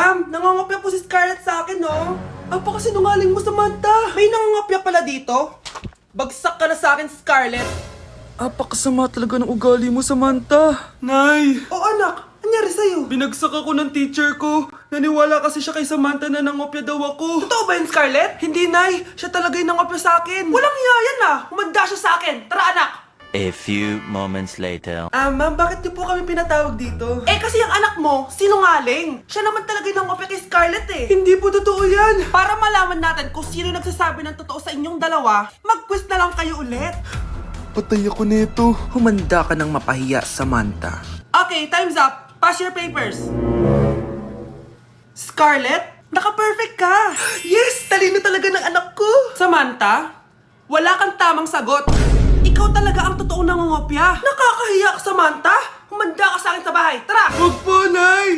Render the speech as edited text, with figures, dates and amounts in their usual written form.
Ma'am, nangangopya po si Scarlett sa akin, no? Apakasinungaling mo, Samantha. May nangangopya pala dito? Bagsak ka na sa akin, Scarlett. Apakasama talaga ng ugali mo, Samantha. Nay! O anak, anyari sa'yo? Binagsak ako ng teacher ko. Naniwala kasi siya kay Samantha na nangopya daw ako. Totoo ba yun, Scarlett? Hindi, Nay. Siya talaga yung nangopya sa akin. Walang iya yan ah! Humanda siya sa akin! Tara, anak! A few moments later. Ma'am, bakit niyo po kami pinatawag dito? Eh kasi yung anak mo, sinungaling. Siya naman talaga yung nangopya kay Scarlett eh. Hindi po totoo yan. Para malaman natin kung sino nagsasabi ng totoo sa inyong dalawa, mag-quiz na lang kayo ulit. Patay ako nito. Humanda ka ng mapahiya, Samantha. Okay, time's up. Pass your papers. Scarlett, naka-perfect ka. Yes! Talino talaga ng anak ko. Samantha, wala kang tamang sagot. Ikaw talaga ang totoong nangungopya. Nakakahiya ka, Samantha. Humanda ka sa akin sa bahay. Tara! Huwag po, Nay.